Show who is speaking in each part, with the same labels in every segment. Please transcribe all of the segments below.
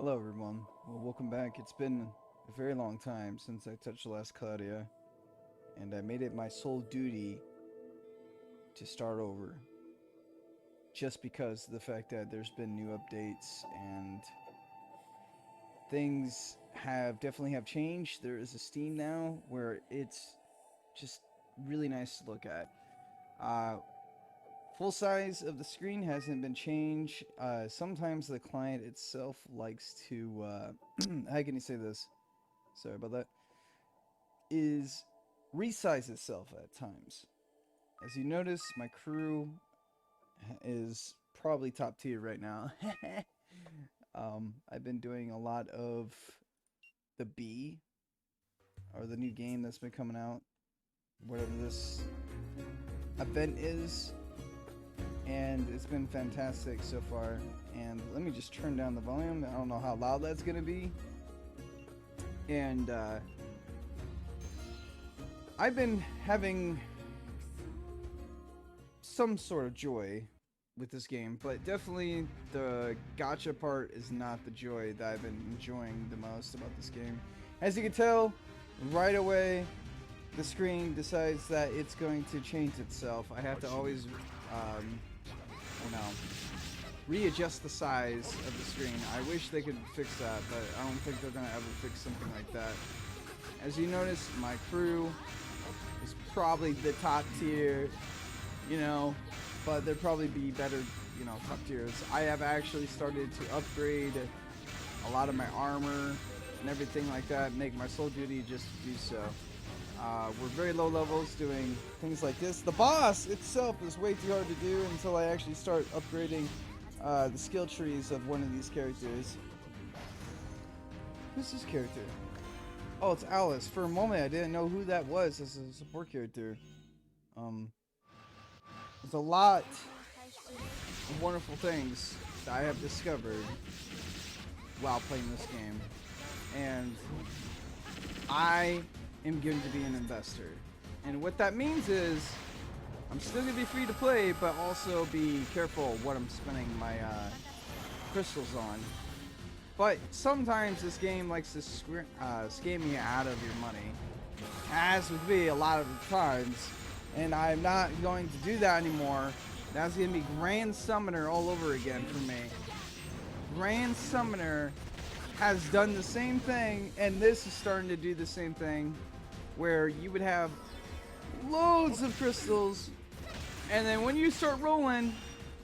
Speaker 1: Hello, everyone. Well, welcome back. It's been a very long time since I touched the last Cloudia, and I made it my sole duty to start over. Just because of the fact that there's been new updates and things have changed. There is a Steam now where it's just really nice to look at. Uh, Full size of the screen hasn't been changed. Sometimes the client itself likes to, how can you say this? Sorry about that. Is resize itself at times. As you notice, my crew is probably top tier right now. I've been doing a lot of the B, or the new game that's been coming out, whatever this event is, and it's been fantastic so far. And let me just turn down the volume. I don't know how loud that's gonna be. And I've been having some sort of joy with this game, but definitely the gotcha part is not the joy that I've been enjoying the most about this game. As you can tell, right away, the screen decides that it's going to change itself. I have to always, readjust the size of the screen. I wish they could fix that, but I don't think they're going to ever fix something like that. As you notice, my crew is probably the top tier, but there'd probably be better, top tiers. I have actually started to upgrade a lot of my armor and everything like that, make my sole duty just to do so. We're very low levels doing things like this. The boss itself is way too hard to do until I actually start upgrading the skill trees of one of these characters. Who's this character? Oh, it's Alice. For a moment, I didn't know who that was as a support character. There's a lot of wonderful things that I have discovered while playing this game. And I am going to be an investor. And what that means is I'm still going to be free to play, but also be careful what I'm spending my crystals on. But sometimes this game likes to scam you out of your money, as with me a lot of the times, and I'm not going to do that anymore. That's going to be Grand Summoner all over again for me. Grand Summoner has done the same thing, and this is starting to do the same thing, where you would have loads of crystals, and then when you start rolling,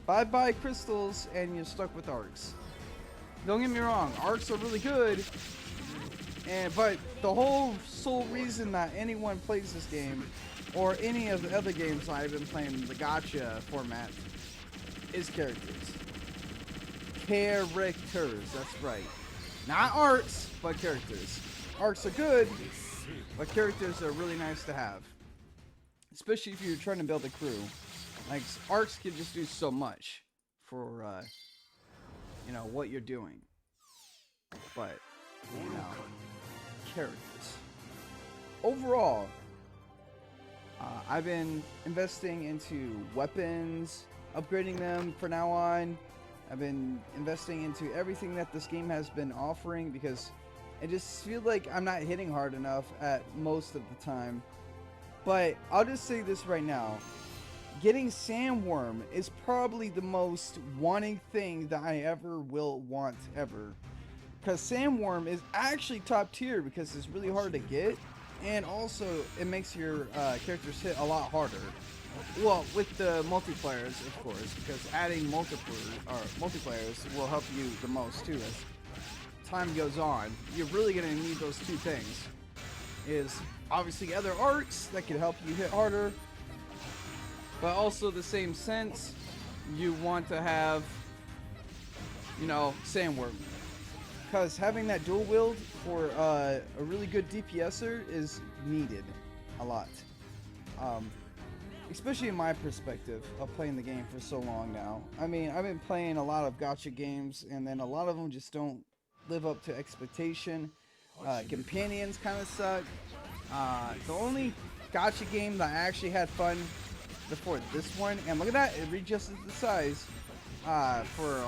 Speaker 1: bye-bye crystals, and you're stuck with arcs. Don't get me wrong, arcs are really good, but the whole sole reason that anyone plays this game, or any of the other games I've been playing the gacha format, is characters. Characters, that's right. Not arcs, but characters. Arcs are good, but characters are really nice to have. Especially if you're trying to build a crew. Like, arcs can just do so much for, what you're doing. But, characters. Overall, I've been investing into weapons, upgrading them from now on. I've been investing into everything that this game has been offering because I just feel like I'm not hitting hard enough at most of the time. But I'll just say this right now. Getting Sandworm is probably the most wanting thing that I ever will want ever. Because Sandworm is actually top tier because it's really hard to get. And also, it makes your characters hit a lot harder. Well, with the multiplayers, of course, because adding multiplayers will help you the most too as time goes on. You're really going to need those two things. Is obviously other arcs that can help you hit harder, but also the same sense, you want to have, Sandworm. Because having that dual wield for a really good DPSer is needed a lot. Especially in my perspective of playing the game for so long now. I mean, I've been playing a lot of gacha games, and then a lot of them just don't live up to expectation. Companions kind of suck. The only gacha game that I actually had fun before this one, and look at that, it readjusts the size for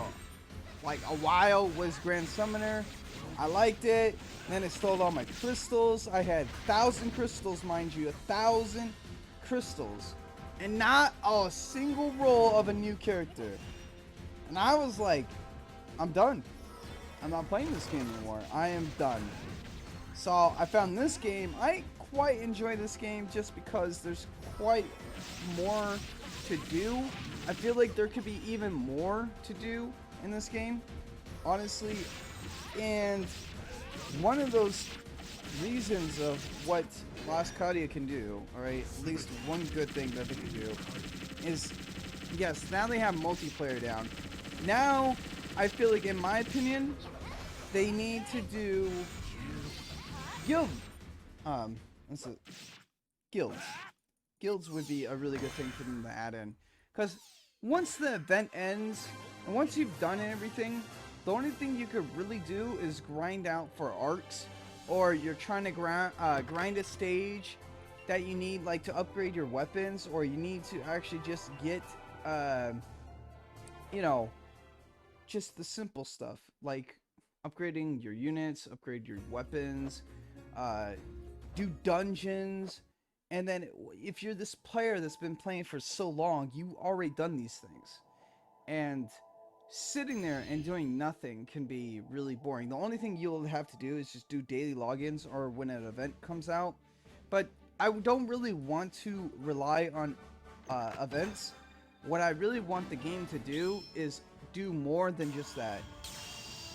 Speaker 1: like a while was Grand Summoner. I liked it. Then it stole all my crystals. I had 1,000 crystals, mind you, 1,000 crystals, and not a single roll of a new character. And I was like, I'm done. I'm not playing this game anymore. I am done. So I found this game. I quite enjoy this game just because there's quite more to do. I feel like there could be even more to do in this game, honestly. And one of those reasons of what Cloudia can do, alright, at least one good thing that they can do, is, yes, now they have multiplayer down. Now, I feel like, in my opinion, they need to do guild, what's it? Guilds. Guilds would be a really good thing for them to add in. Because once the event ends, and once you've done everything, the only thing you could really do is grind out for arcs, or you're trying to grind a stage that you need, like, to upgrade your weapons, or you need to actually just get, you know, just the simple stuff, like upgrading your units, upgrade your weapons, do dungeons. And then if you're this player that's been playing for so long, you already done these things. And sitting there and doing nothing can be really boring. The only thing you'll have to do is just do daily logins or when an event comes out. But I don't really want to rely on events. What I really want the game to do is do more than just that.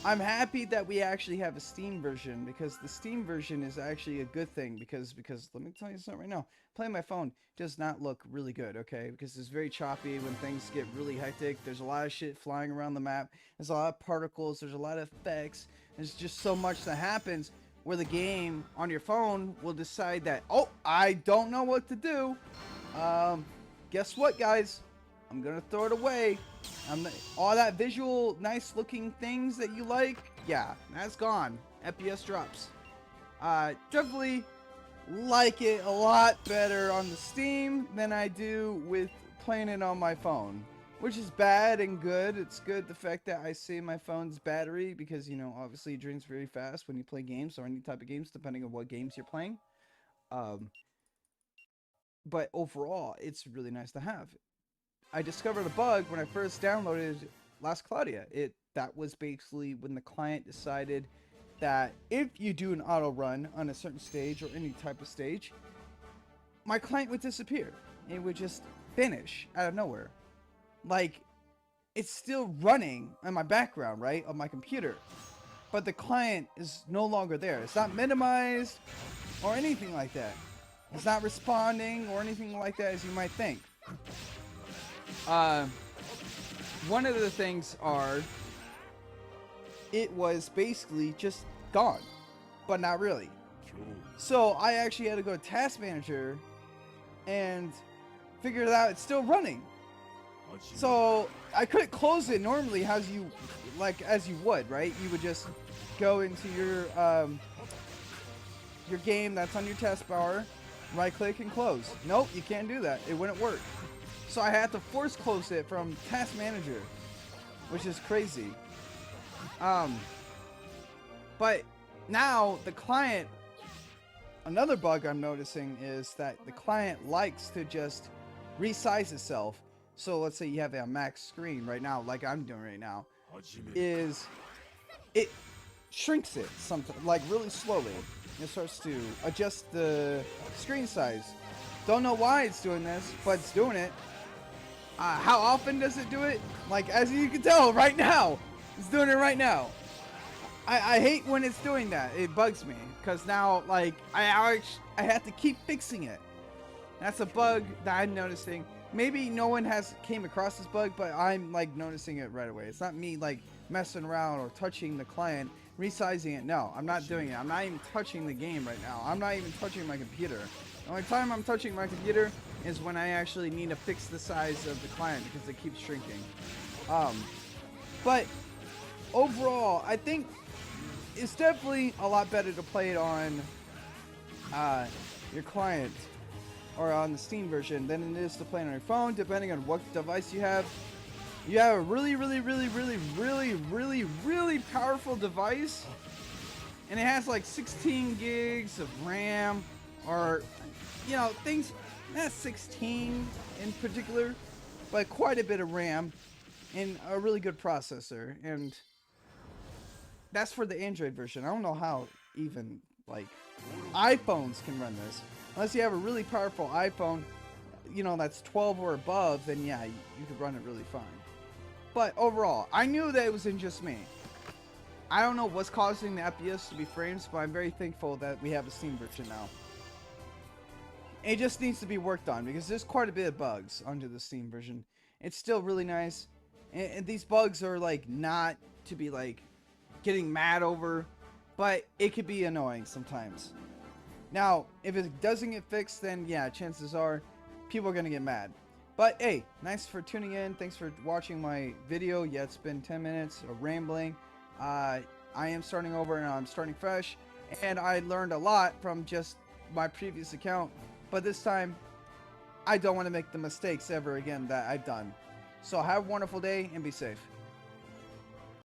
Speaker 1: I'm happy that we actually have a Steam version, because the Steam version is actually a good thing, because let me tell you something right now. Playing my phone does not look really good, okay? Because it's very choppy when things get really hectic. There's a lot of shit flying around the map. There's a lot of particles. There's a lot of effects. There's just so much that happens where the game on your phone will decide that, oh, I don't know what to do. Guess what, guys? I'm gonna throw it away. All that visual, nice looking things that you like, yeah, that's gone. FPS drops. Definitely like it a lot better on the Steam than I do with playing it on my phone, which is bad and good. It's good the fact that I save my phone's battery, because, you know, obviously it drains very fast when you play games, or any type of games, depending on what games you're playing. But overall, it's really nice to have. I discovered a bug when I first downloaded Cloudia. That was basically when the client decided that if you do an auto run on a certain stage or any type of stage, my client would disappear. It would just vanish out of nowhere. Like, it's still running in my background, right, on my computer, but the client is no longer there. It's not minimized or anything like that. It's not responding or anything like that as you might think. One of the things it was basically just gone, but not really. So I actually had to go to Task Manager and figure it out. It's still running. So I couldn't close it normally as you would, right? You would just go into your game that's on your taskbar, right click and close. Nope, you can't do that. It wouldn't work. So I had to force close it from Task Manager, which is crazy. But now the client, another bug I'm noticing is that the client likes to just resize itself. So let's say you have a max screen right now, like I'm doing right now, is it shrinks it something, like really slowly. It starts to adjust the screen size. Don't know why it's doing this, but it's doing it. How often does it do it? Like, as you can tell right now, it's doing it right now. I hate when it's doing that. It bugs me, because now, like, I have to keep fixing it. That's a bug that I'm noticing. Maybe no one has came across this bug, but I'm, like, noticing it right away. It's not me, like, messing around or touching the client, resizing it. No, I'm not doing it. I'm not even touching the game right now. I'm not even touching my computer. The only time I'm touching my computer is when I actually need to fix the size of the client, because it keeps shrinking. But overall, I think it's definitely a lot better to play it on your client or on the Steam version than it is to play it on your phone, depending on what device you have. You have a really powerful device, and it has like 16 gigs of RAM, or, you know, things, not 16 in particular, but quite a bit of RAM, and a really good processor. And that's for the Android version. I don't know how even, like, iPhones can run this. Unless you have a really powerful iPhone, you know, that's 12 or above, then yeah, you could run it really fine. But overall, I knew that it wasn't just me. I don't know what's causing the FPS to be frames, but I'm very thankful that we have a Steam version now. It just needs to be worked on, because there's quite a bit of bugs under the Steam version. It's still really nice, and these bugs are like not to be like getting mad over, but it could be annoying sometimes. Now, if it doesn't get fixed, then yeah, chances are people are gonna get mad. But hey, nice for tuning in. Thanks for watching my video. Yeah, it's been 10 minutes of rambling. I am starting over and I'm starting fresh, and I learned a lot from just my previous account, but this time I don't want to make the mistakes ever again that I've done. So have a wonderful day and be safe.